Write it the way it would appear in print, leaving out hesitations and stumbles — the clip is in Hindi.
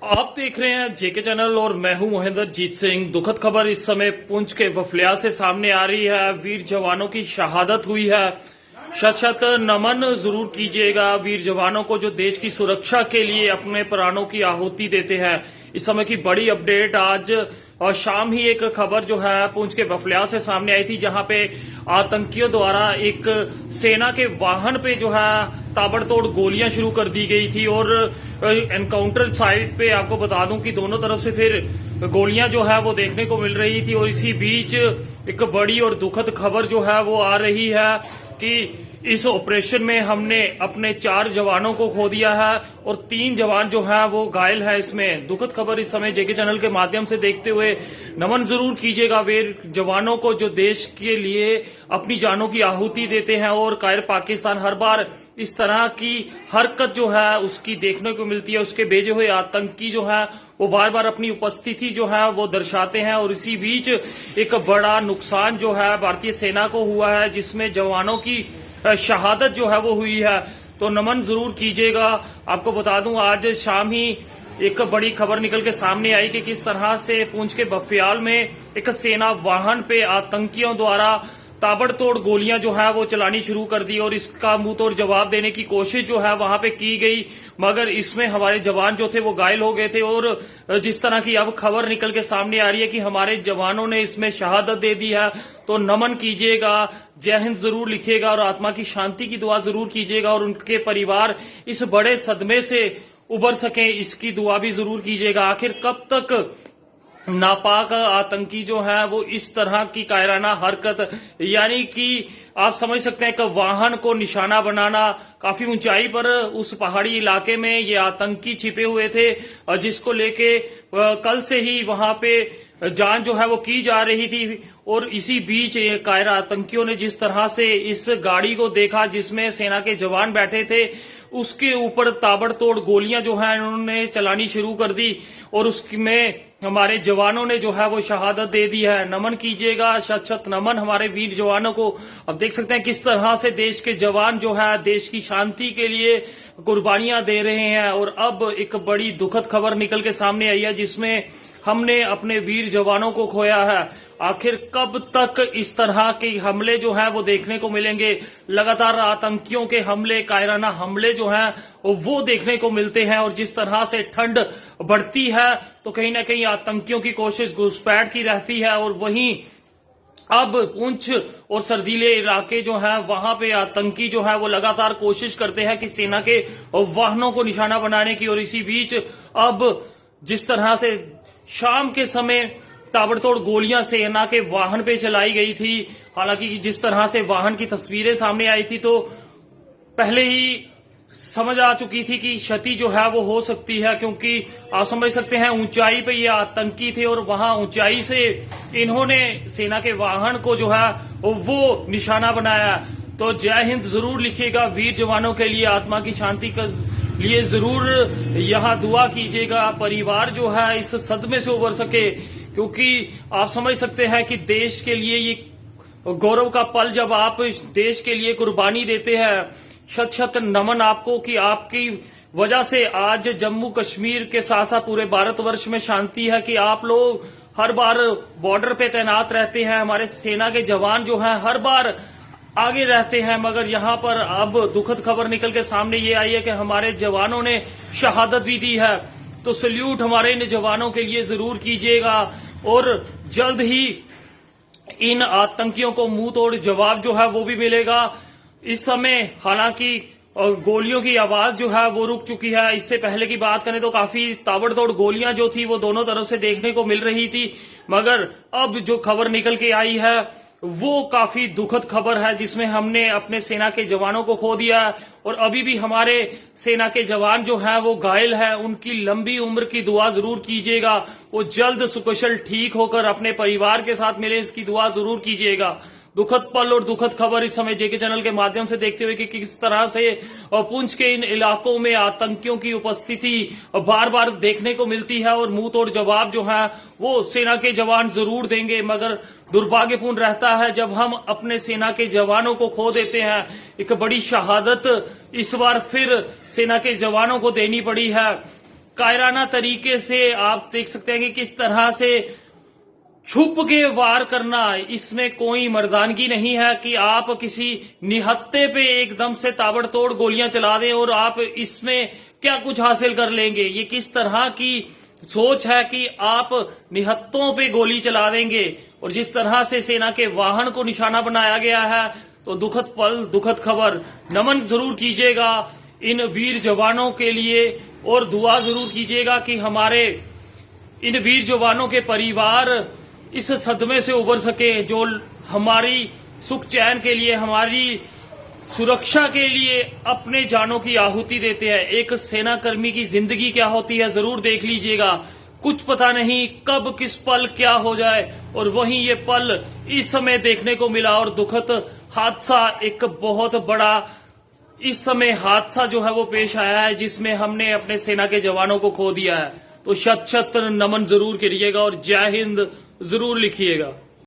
आप देख रहे हैं जेके चैनल और मैं हूं महेंद्र जीत सिंह। दुखद खबर इस समय पुंछ के वफलिया से सामने आ रही है। वीर जवानों की शहादत हुई है। शत शत नमन जरूर कीजिएगा वीर जवानों को जो देश की सुरक्षा के लिए अपने प्राणों की आहुति देते हैं। इस समय की बड़ी अपडेट आज और शाम ही एक खबर जो है पुंछ के बफलिया से सामने आई थी, जहां पे आतंकियों द्वारा एक सेना के वाहन पे जो है ताबड़तोड़ गोलियां शुरू कर दी गई थी। और एनकाउंटर साइट पे आपको बता दूं कि दोनों तरफ से फिर गोलियां जो है वो देखने को मिल रही थी। और इसी बीच एक बड़ी और दुखद खबर जो है वो आ रही है कि इस ऑपरेशन में हमने अपने 4 जवानों को खो दिया है और 3 जवान जो है वो घायल है। इसमें दुखद खबर इस समय जेके चैनल के माध्यम से देखते हुए नमन जरूर कीजिएगा वीर जवानों को जो देश के लिए अपनी जानों की आहुति देते हैं। और कायर पाकिस्तान हर बार इस तरह की हरकत जो है उसकी देखने को मिलती है। उसके भेजे हुए आतंकी जो है वो बार बार अपनी उपस्थिति जो है वो दर्शाते हैं। और इसी बीच एक बड़ा नुकसान जो है भारतीय सेना को हुआ है, जिसमें जवानों की शहादत जो है वो हुई है। तो नमन जरूर कीजिएगा। आपको बता दूं आज शाम ही एक बड़ी खबर निकल के सामने आई कि किस तरह से पुंछ के बफियाल में एक सेना वाहन पे आतंकियों द्वारा ताबड़तोड़ गोलियां जो है वो चलानी शुरू कर दी। और इसका मुंह तोड़ जवाब देने की कोशिश जो है वहां पे की गई, मगर इसमें हमारे जवान जो थे वो घायल हो गए थे। और जिस तरह की अब खबर निकल के सामने आ रही है कि हमारे जवानों ने इसमें शहादत दे दी है, तो नमन कीजिएगा, जय हिंद जरूर लिखिएगा और आत्मा की शांति की दुआ जरूर कीजिएगा। और उनके परिवार इस बड़े सदमे से उबर सके इसकी दुआ भी जरूर कीजिएगा। आखिर कब तक नापाक आतंकी जो है वो इस तरह की कायराना हरकत, यानी कि आप समझ सकते हैं कि वाहन को निशाना बनाना, काफी ऊंचाई पर उस पहाड़ी इलाके में ये आतंकी छिपे हुए थे, जिसको लेके कल से ही वहां पे जांच जो है वो की जा रही थी। और इसी बीच कायरा आतंकियों ने जिस तरह से इस गाड़ी को देखा जिसमें सेना के जवान बैठे थे, उसके ऊपर ताबड़तोड़ गोलियां जो है उन्होंने चलानी शुरू कर दी। और उसमें हमारे जवानों ने जो है वो शहादत दे दी है। नमन कीजिएगा, शत शत नमन हमारे वीर जवानों को। अब देख सकते हैं किस तरह से देश के जवान जो है देश की शांति के लिए कुर्बानियां दे रहे हैं। और अब एक बड़ी दुखद खबर निकल के सामने आई है, जिसमें हमने अपने वीर जवानों को खोया है। आखिर कब तक इस तरह के हमले जो हैं वो देखने को मिलेंगे? लगातार आतंकियों के हमले, कायराना हमले जो हैं वो देखने को मिलते हैं। और जिस तरह से ठंड बढ़ती है तो कहीं ना कहीं आतंकियों की कोशिश घुसपैठ की रहती है। और वहीं अब पुंछ और सर्दीले इलाके जो है वहां पे आतंकी जो है वो लगातार कोशिश करते हैं कि सेना के वाहनों को निशाना बनाने की। और इसी बीच अब जिस तरह से शाम के समय ताबड़तोड़ गोलियां सेना के वाहन पे चलाई गई थी, हालांकि जिस तरह से वाहन की तस्वीरें सामने आई थी तो पहले ही समझ आ चुकी थी कि क्षति जो है वो हो सकती है, क्योंकि आप समझ सकते हैं ऊंचाई पे ये आतंकी थे और वहां ऊंचाई से इन्होंने सेना के वाहन को जो है वो निशाना बनाया। तो जय हिंद जरूर लिखिएगा वीर जवानों के लिए, आत्मा की शांति का लिए जरूर यहाँ दुआ कीजिएगा। परिवार जो है इस सदमे से उबर सके, क्योंकि आप समझ सकते हैं कि देश के लिए ये गौरव का पल जब आप देश के लिए कुर्बानी देते हैं। शत शत नमन आपको कि आपकी वजह से आज जम्मू कश्मीर के साथ साथ पूरे भारतवर्ष में शांति है, कि आप लोग हर बार बॉर्डर पे तैनात रहते हैं। हमारे सेना के जवान जो हैं हर बार आगे रहते हैं, मगर यहाँ पर अब दुखद खबर निकल के सामने ये आई है कि हमारे जवानों ने शहादत भी दी है। तो सल्यूट हमारे इन जवानों के लिए जरूर कीजिएगा। और जल्द ही इन आतंकियों को मुंह तोड़ जवाब जो है वो भी मिलेगा। इस समय हालांकि गोलियों की आवाज जो है वो रुक चुकी है। इससे पहले की बात करें तो काफी ताबड़तोड़ गोलियां जो थी वो दोनों तरफ से देखने को मिल रही थी, मगर अब जो खबर निकल के आई है वो काफी दुखद खबर है, जिसमें हमने अपने सेना के जवानों को खो दिया है। और अभी भी हमारे सेना के जवान जो हैं वो घायल हैं। उनकी लंबी उम्र की दुआ जरूर कीजिएगा, वो जल्द सुकुशल ठीक होकर अपने परिवार के साथ मिले, इसकी दुआ जरूर कीजिएगा। दुखद पल और दुखद खबर इस समय जेके चैनल के माध्यम से देखते हुए कि किस तरह से पुंछ के इन इलाकों में आतंकियों की उपस्थिति बार बार देखने को मिलती है। और मुंह तोड़ जवाब जो है वो सेना के जवान जरूर देंगे, मगर दुर्भाग्यपूर्ण रहता है जब हम अपने सेना के जवानों को खो देते हैं। एक बड़ी शहादत इस बार फिर सेना के जवानों को देनी पड़ी है। कायराना तरीके से आप देख सकते हैं कि किस तरह से छुप के वार करना, इसमें कोई मर्दानगी नहीं है कि आप किसी निहत्थे पे एकदम से ताबड़तोड़ गोलियां चला दें और आप इसमें क्या कुछ हासिल कर लेंगे। ये किस तरह की सोच है कि आप निहत्थों पे गोली चला देंगे। और जिस तरह से सेना के वाहन को निशाना बनाया गया है, तो दुखद पल, दुखद खबर। नमन जरूर कीजिएगा इन वीर जवानों के लिए और दुआ जरूर कीजिएगा कि हमारे इन वीर जवानों के परिवार इस सदमे से उबर सके, जो हमारी सुख चैन के लिए, हमारी सुरक्षा के लिए अपने जानों की आहुति देते हैं। एक सेना कर्मी की जिंदगी क्या होती है जरूर देख लीजिएगा। कुछ पता नहीं कब किस पल क्या हो जाए, और वहीं ये पल इस समय देखने को मिला। और दुखद हादसा, एक बहुत बड़ा इस समय हादसा जो है वो पेश आया है, जिसमें हमने अपने सेना के जवानों को खो दिया है। तो शत शत नमन जरूर करिएगा और जय हिंद जरूर लिखिएगा।